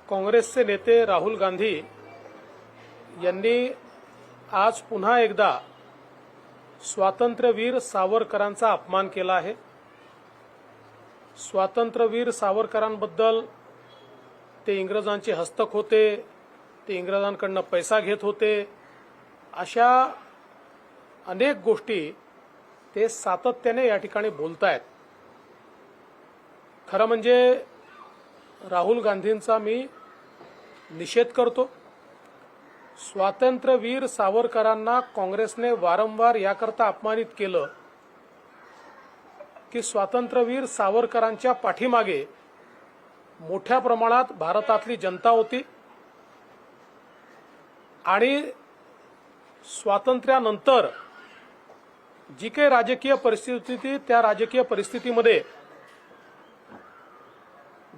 काँग्रेसचे नेते राहुल गांधी यांनी आज पुन्हा एकदा स्वातंत्र्यवीर सावरकरांचा अपमान केला आहे। स्वातंत्र्यवीर सावरकरांबद्दल ते इंग्रजांचे हस्तक होते, ते इंग्रजांकडून पैसा घेत होते, अशा अनेक गोष्टी ते सातत्याने या ठिकाणी बोलतायत। खरं म्हणजे राहुल गांधींचा मी निषेध करतो। स्वातंत्र्यवीर सावरकरांना काँग्रेसने वारंवार याकरता अपमानित केलं की स्वातंत्र्यवीर सावरकरांच्या पाठीमागे मोठ्या प्रमाणात भारतातली जनता होती आणि स्वातंत्र्यानंतर जी काही राजकीय परिस्थिती होती त्या राजकीय परिस्थितीमध्ये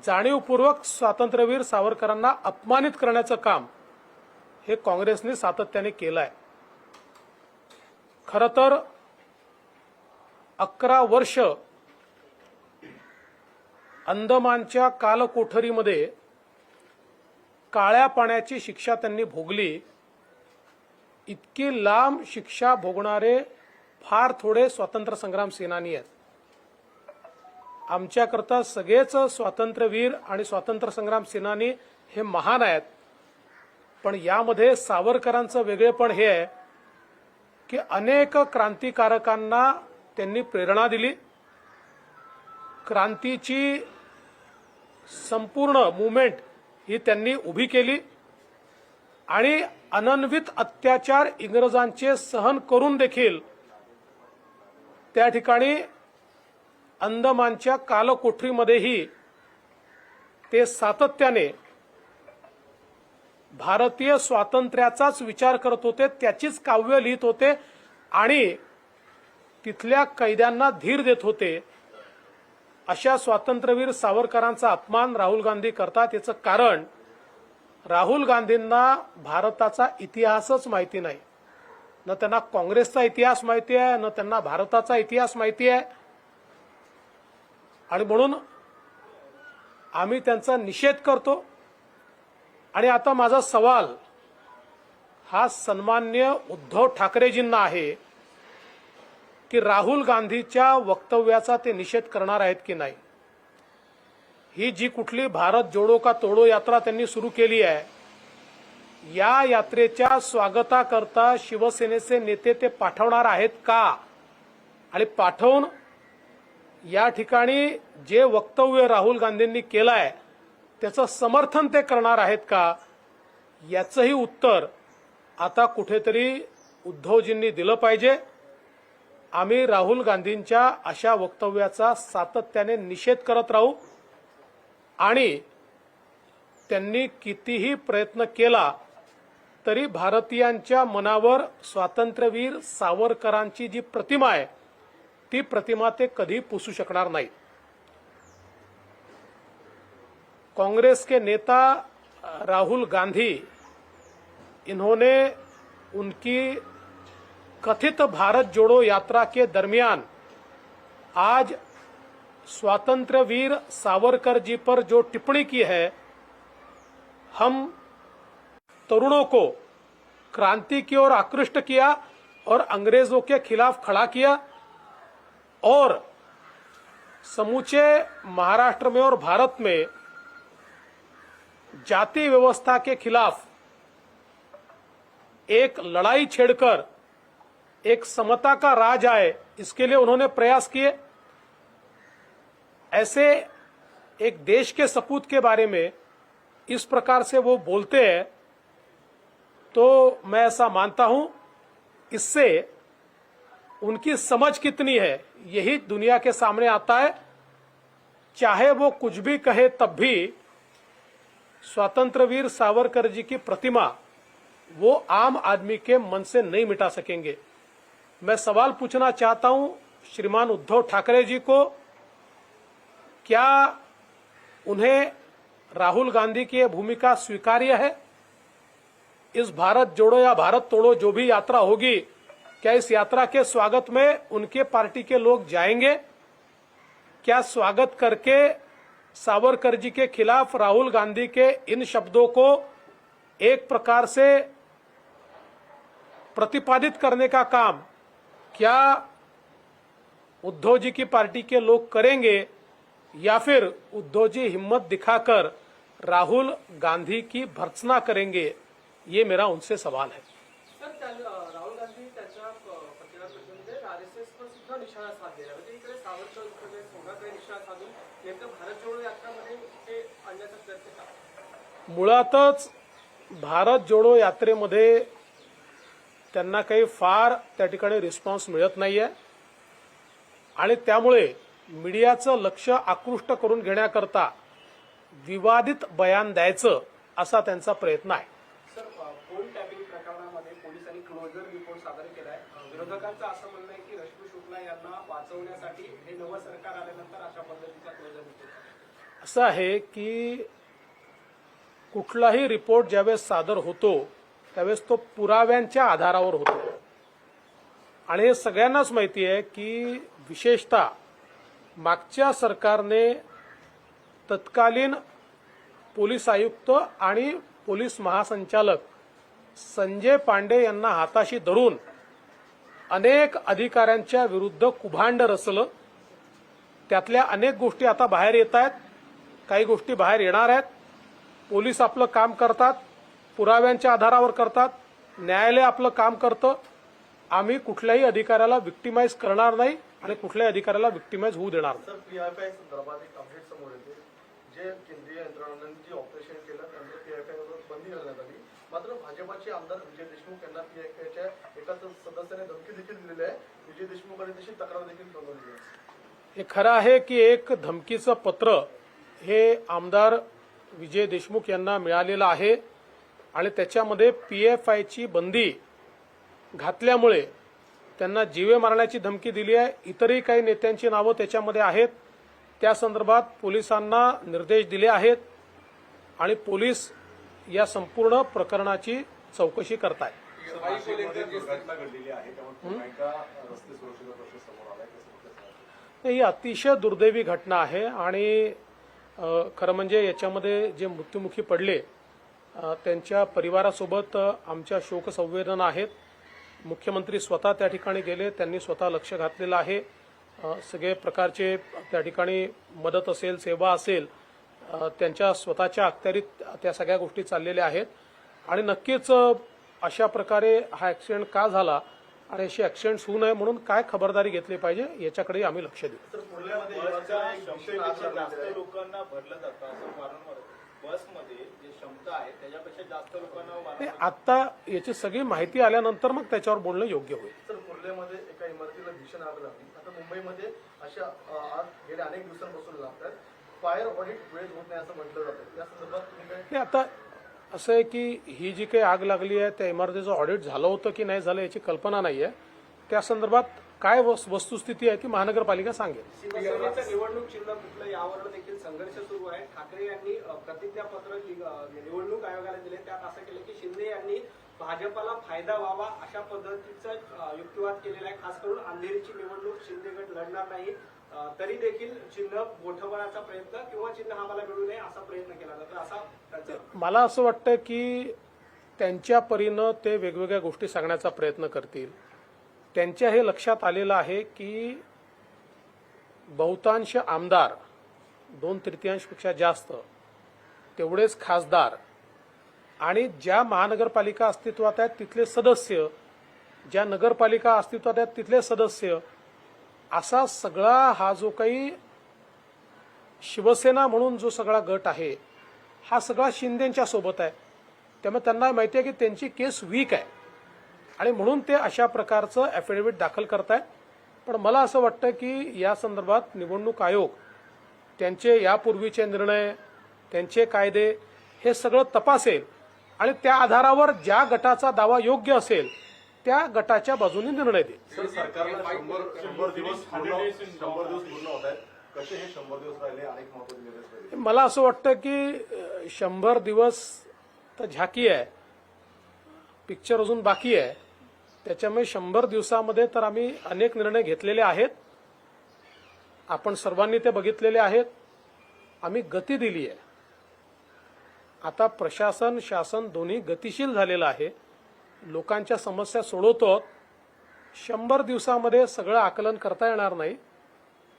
जाणीवपूर्वक स्वातंत्र्यवीर सावरकरांना अपमानित करण्याचं काम हे काँग्रेसने सातत्याने केलं आहे। खरं तर 11 वर्ष अंदमानच्या कालकोठरीमध्ये काळ्या पाण्याची शिक्षा त्यांनी भोगली। इतकी लांब शिक्षा भोगणारे फार थोडे स्वातंत्र्य संग्राम सेनानी आहेत। आमच्याकरता सगळेच स्वातंत्र्यवीर आणि स्वातंत्र्य संग्राम सेनानी हे महान आहेत, पण यामध्ये सावरकरांचं वेगळेपण हे आहे की अनेक क्रांतिकारकांना त्यांनी प्रेरणा दिली। क्रांतीची संपूर्ण मूवमेंट ही त्यांनी उभी केली आणि अनन्वित अत्याचार इंग्रजांचे सहन करून देखील त्या ठिकाणी अंदमानच्या कालकोठरीमध्येही ते सातत्याने भारतीय स्वातंत्र्याचाच विचार करत होते, त्याचीच काव्य लिहित होते आणि तिथल्या कैद्यांना धीर देत होते। अशा स्वातंत्र्यवीर सावरकरांचा अपमान राहुल गांधी करतात। याचं कारण राहुल गांधींना भारताचा इतिहासच माहिती नाही, न त्यांना काँग्रेसचा इतिहास माहिती आहे, न त्यांना भारताचा इतिहास माहिती आहे, आणि म्हणून आम्ही त्यांचा निषेध करतो। आणि आता माझा सवाल हा सन्माननीय उद्धव ठाकरेजींना आहे की राहुल गांधीच्या वक्तव्याचा ते निषेध करणार आहेत की नाही। ही जी कुठली भारत जोडो का तोडो यात्रा त्यांनी सुरू केली आहे, या यात्रेच्या स्वागताकरता शिवसेनेचे नेते ते पाठवणार आहेत का, आणि पाठवून या ठिकाणी जे वक्तव्य राहुल गांधींनी केलं आहे त्याचं समर्थन ते करणार आहेत का, याचंही उत्तर आता कुठेतरी उद्धवजींनी दिलं पाहिजे। आम्ही राहुल गांधींच्या अशा वक्तव्याचा सातत्याने निषेध करत राहू आणि त्यांनी कितीही प्रयत्न केला तरी भारतीयांच्या मनावर स्वातंत्र्यवीर सावरकरांची जी प्रतिमा आहे ती प्रतिमा ते कधी पुसू शकणार नाही। कांग्रेस के नेता राहुल गांधी इन्होंने उनकी कथित भारत जोड़ो यात्रा के दरमियान आज स्वातंत्र्यवीर सावरकर जी पर जो टिप्पणी की है, हम तरुणों को क्रांति की ओर आकृष्ट किया और अंग्रेजों के खिलाफ खड़ा किया और समूचे महाराष्ट्र में और भारत में जाति व्यवस्था के खिलाफ एक लड़ाई छेड़कर एक समता का राज आए, इसके लिए उन्होंने प्रयास किए। ऐसे एक देश के सपूत के बारे में इस प्रकार से वो बोलते हैं तो मैं ऐसा मानता हूं इससे उनकी समझ कितनी है यही दुनिया के सामने आता है। चाहे वो कुछ भी कहे तब भी स्वातंत्र्यवीर सावरकर जी की प्रतिमा वो आम आदमी के मन से नहीं मिटा सकेंगे। मैं सवाल पूछना चाहता हूं श्रीमान उद्धव ठाकरे जी को, क्या उन्हें राहुल गांधी की यह भूमिका स्वीकार्य है? इस भारत जोड़ो या भारत तोड़ो जो भी यात्रा होगी, क्या इस यात्रा के स्वागत में उनके पार्टी के लोग जाएंगे? क्या स्वागत करके सावरकर जी के खिलाफ राहुल गांधी के इन शब्दों को एक प्रकार से प्रतिपादित करने का काम क्या उद्धव जी की पार्टी के लोग करेंगे या फिर उद्धव जी हिम्मत दिखाकर राहुल गांधी की भर्त्सना करेंगे, ये मेरा उनसे सवाल है। सर, राहुल गांधी त्याच्या पत्रकारितेमध्ये आरएसएसवर सुद्धा निशाणा साधलेला, म्हणजे इकडे सावरकर सोनाकडे निशाणा साधून नेमकं भारत जोडो यात्रामध्ये ते आणण्याचा प्रयत्न का? मुळातच भारत जोडो यात्रेमध्ये त्यांना काही फार त्या ठिकाणी रिस्पॉन्स मिळत नाहीये आणि त्यामुळे मीडियाचं लक्ष आकृष्ट करून घेण्याकरता विवादित बयान द्यायचं असा त्यांचा प्रयत्न आहे। सर, फोन टॅपिंग प्रकरणामध्ये पोलिसांनी क्लोजर रिपोर्ट सादर केलाय। विरोधकांचं असं म्हणणं आहे की रश्मी शुक्ला यांना वाचवण्यासाठी हे नवं सरकार आल्यानंतर अशा पद्धतीचा क्लोजर रिपोर्ट असं आहे की कुठलाही रिपोर्ट ज्यावेळेस सादर होतो त्यावेळेस तो पुराव्यांच्या आधारावर होतो आणि हे सगळ्यांनाच माहिती आहे की विशेषतः मागच्या सरकारने तत्कालीन पोलीस आयुक्त आणि पोलीस महासंचालक संजय पांडे यांना हाताशी धरून अनेक अधिकाऱ्यांच्या विरुद्ध कुभांड रचलं। त्यातल्या अनेक गोष्टी आता बाहेर येत आहेत, काही गोष्टी बाहेर येणार आहेत। पोलीस आपलं काम करतात, पुराव्यांच्या आधारावर करतात, न्यायालय आपलं काम करतं। आम्ही कुठल्याही अधिकाऱ्याला विक्टिमाइज करणार नाही आणि कुठल्याही अधिकाऱ्याला विक्टिमाइज होऊ देणार नाही। सर, पीआयफाय संदर्भात एक अपडेट समोर येते, जे केंद्रीय यंत्रणांनी जे ऑपरेशन केलं त्यानंतर पीआयफायवर बंदी घालण्यात आली। मात्र भाजपाचे आमदार विजय देशमुख यांना पीआयफायच्या एका सदस्याने धमकी देखील दिलेली आहे। विजय देशमुखांनी तशी तक्रार देखील नोंदवली आहे। हे खरं आहे की एक धमकीचं पत्र हे आमदार विजय देशमुख यांना मिळालेलं आहे आणि त्याच्यामध्ये पीएफआयची बंदी घातल्यामुळे त्यांना जीवे मारण्याची धमकी दिली आहे। इतरही काही नेत्यांची नावं त्याच्यामध्ये आहेत। त्या संदर्भात पोलिसांना निर्देश दिले आहेत आणि पोलीस या संपूर्ण प्रकरणाची चौकशी करतायत। ही अतिशय दुर्दैवी घटना आहे आणि खरं म्हणजे याच्यामध्ये जे मृत्युमुखी पडले त्यांच्या परिवारासोबत आमच्या शोकसंवेदना आहेत। मुख्यमंत्री स्वतः त्या ठिकाणी गेले, त्यांनी स्वतः लक्ष घातलेलं आहे। सगळे प्रकारचे त्या ठिकाणी मदत असेल, सेवा असेल, त्यांच्या स्वतःच्या अखत्यारीत त्या सगळ्या गोष्टी चाललेल्या आहेत आणि नक्कीच अशा प्रकारे हा ऍक्सिडेंट का झाला आणि अशी ऍक्सिडेंट्स होऊ नये म्हणून काय खबरदारी घेतली पाहिजे याच्याकडे आम्ही लक्ष देऊ। सर, पुण्यामध्ये जास्त लोकांना भरलं जातं असं वारंवार बसमध्ये जे क्षमता आहे त्याच्यापेक्षा जास्त लोकांना आता याची सगळी माहिती आल्यानंतर मग त्याच्यावर बोलणं योग्य होईल। सर, पुण्यामध्ये एका इमारतीला भीषण आग लागली। आता मुंबईमध्ये अशा आग गेल्या अनेक दिवसांपासून लागतात। फायर ऑडिट वेळेत होत नाही असं म्हटलं जातं, या संदर्भात तुम्ही काय? हे आता असं आहे की ही जी काही आग लागली आहे त्या इमारतीचं ऑडिट झालं होतं की नाही झालं याची कल्पना नाही आहे। त्या संदर्भात काय वस्तुस्थिती आहे ती महानगरपालिका सांगेल। शिवसेनेचं निवडणूक चिन्ह कुठलं यावर देखील संघर्ष सुरू आहे। ठाकरे यांनी प्रतिज्ञापत्र निवडणूक आयोगाला दिले, त्यात असं केलं की शिंदे यांनी भाजपाला फायदा व्हावा अशा पद्धतीचं युक्तिवाद केलेला आहे। खास करून अंधेरीची निवडणूक शिंदे गट लढणार नाही, तरी देखील चिन्ह गोठवण्याचा प्रयत्न किंवा चिन्ह आम्हाला मिळू नये असा प्रयत्न केला जातो असा मला असं वाटतं की त्यांच्या परीनं ते वेगवेगळ्या गोष्टी सांगण्याचा प्रयत्न करतील। त्यांच्या हे लक्षात आलेलं आहे की बहुतांश आमदार 2/3पेक्षा जास्त, तेवढेच खासदार आणि ज्या महानगरपालिका अस्तित्वात आहेत तिथले सदस्य, ज्या नगरपालिका अस्तित्वात आहेत तिथले सदस्य, असा सगळा हा जो काही शिवसेना म्हणून जो सगळा गट आहे हा सगळा शिंदेच्या सोबत आहे। त्यामुळे त्यांना माहिती आहे की त्यांची केस वीक आहे आणि म्हणून ते अशा प्रकारचं ॲफिडेव्हिट दाखल करतायत। पण मला असं वाटतं की या संदर्भात निवडणूक आयोग त्यांचे यापूर्वीचे निर्णय, त्यांचे कायदे हे सगळं तपासेल आणि त्या आधारावर ज्या गटाचा दावा योग्य असेल त्या गटाच्या बाजूने निर्णय देईल। सर, सरकारला 100 दिवस पूर्ण होत आहेत, कसे हे 100 दिवस राहिले? अनेक महत्त्वाचे निर्णय मला असं वाटतं की 100 दिवस तर झाकी आहे, पिक्चर अजून बाकी आहे। त्याच्यामुळे 100 दिवसामध्ये तर आम्ही अनेक निर्णय घेतलेले आहेत, आपण सर्वांनी ते बघितलेले आहेत आम्ही गती दिली आहे. आता प्रशासन शासन दोन्ही गतिशील झालेलं आहे. लोकांच्या समस्या सोडवतो. 100 दिवसामध्ये सगळं आकलन करता येणार नाही.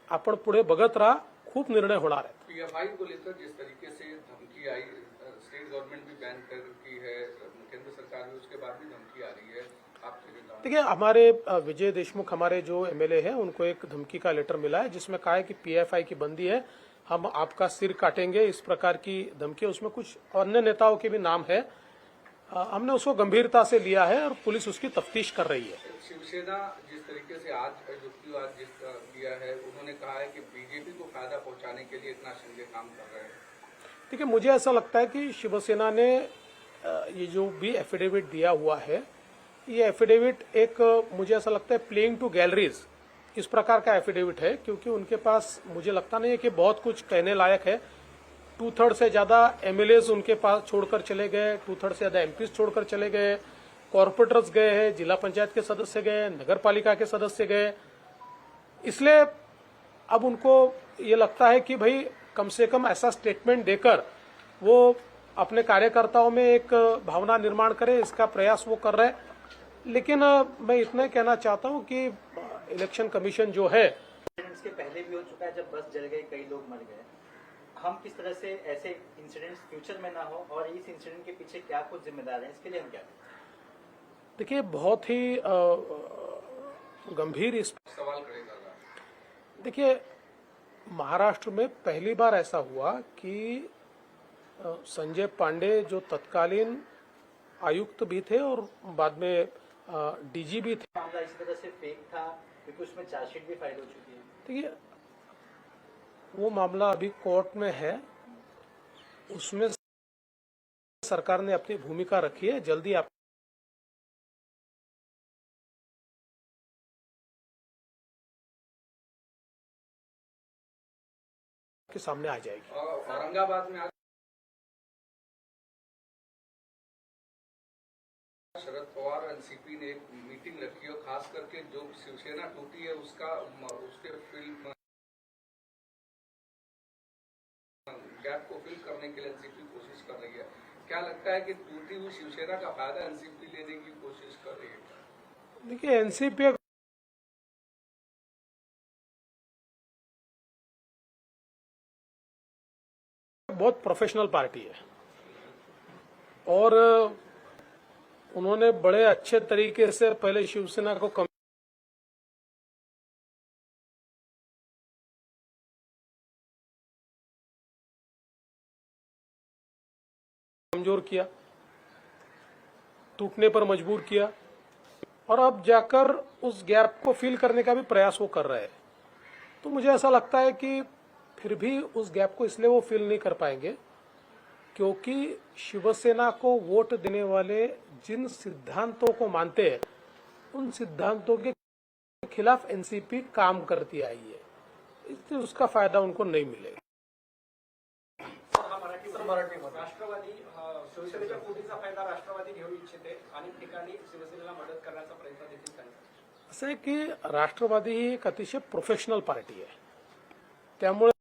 आपण पुढे बघत राहा, खूप निर्णय होणार आहेत. पीएफआई को लेकर जिस तरीके से धमकी आई, स्टेट गवर्नमेंट भी बैन कर की है, केंद्र सरकार भी, उसके बाद भी धमकी आ रही है, आप देखिए, हमारे विजय देशमुख हमारे जो एमएलए हैं उनको एक धमकी का लेटर मिला है जिसमें कहा है कि पीएफआई की बंदी है, हम आपका सिर काटेंगे, इस प्रकार की धमकी. उसमें कुछ अन्य नेताओं के भी नाम है. हमने उसको गंभीरता से लिया है और पुलिस उसकी तफ्तीश कर रही है. शिवसेना जिस तरीके से आज युक्तिवाद जिस किया है, उन्होंने कहा है कि बीजेपी को फायदा पहुंचाने के लिए इतना शिंदे काम कर रहे हैं. देखिए, मुझे ऐसा लगता है कि शिवसेना ने ये जो भी एफिडेविट दिया हुआ है, ये एफिडेविट एक, मुझे ऐसा लगता है, प्लेइंग टू गैलरीज इस प्रकार का एफिडेविट है, क्योंकि उनके पास मुझे लगता नहीं है कि बहुत कुछ कहने लायक है. 2/3 से ज्यादा एमएलएज उनके पास छोड़कर चले गए, 2/3 से ज्यादा एमपीज छोड़कर चले गए, कॉर्पोरेटर्स गए हैं, जिला पंचायत के सदस्य गए, नगर पालिका के सदस्य गए. इसलिए अब उनको ये लगता है कि भाई कम से कम ऐसा स्टेटमेंट देकर वो अपने कार्यकर्ताओं में एक भावना निर्माण करे, इसका प्रयास वो कर रहे हैं. लेकिन मैं इतना कहना चाहता हूं कि इलेक्शन कमीशन जो है, इंसिडेंट्स के पहले भी हो चुका है, जब बस जल गई, कई लोग मर गए. हम किस तरह से ऐसे इंसिडेंट्स फ्यूचर में ना हो, और इस इंसिडेंट के पीछे क्या कुछ जिम्मेदार हैं, इसके लिए हम क्या करें? देखिए, बहुत ही गंभीर इस सवाल करेगा. देखिए, महाराष्ट्र में पहली बार ऐसा हुआ कि संजय पांडे जो तत्कालीन आयुक्त भी थे और बाद में डीजी भी थे. मामला इसी तरह से फेक था, क्योंकि उसमें चार्जशीट भी फाइल हो चुकी है. देखिए, वो मामला अभी कोर्ट में है, उसमें सरकार ने अपनी भूमिका रखी है. जल्दी आप के सामने आ जाएगी. औरंगाबाद में आज शरद पवार और एनसीपी ने एक मीटिंग रखी और खास करके जो शिवसेना टूटी है उसके फिल्म गैप को फिल करने के लिए एनसीपी कोशिश कर रही है. क्या लगता है कि टूटी हुई शिवसेना का फायदा एनसीपी लेने की कोशिश कर रही है? देखिए, एनसीपी बहुत प्रोफेशनल पार्टी है और उन्होंने बड़े अच्छे तरीके से पहले शिवसेना को कमजोर किया, टूटने पर मजबूर किया, और अब जाकर उस गैप को फिल करने का भी प्रयास वो कर रहे हैं. तो मुझे ऐसा लगता है कि फिर भी उस गैप को इसलिए वो फिल नहीं कर पाएंगे क्योंकि शिवसेना को वोट देने वाले जिन सिद्धांतों को मानते हैं, उन सिद्धांतों के खिलाफ एनसीपी काम करती आई है, इसलिए उसका फायदा उनको नहीं मिलेगा. मराठीमध्ये राष्ट्रवादी शिवसेनेच्या फुटीचा फायदा राष्ट्रवादी घेऊ इच्छिते, अनेक ठिकाणी शिवसेनेला मदत करण्याचा प्रयत्न देखील करतात. असं आहे की राष्ट्रवादी ही एक अतिशय प्रोफेशनल पार्टी आहे, त्यामुळे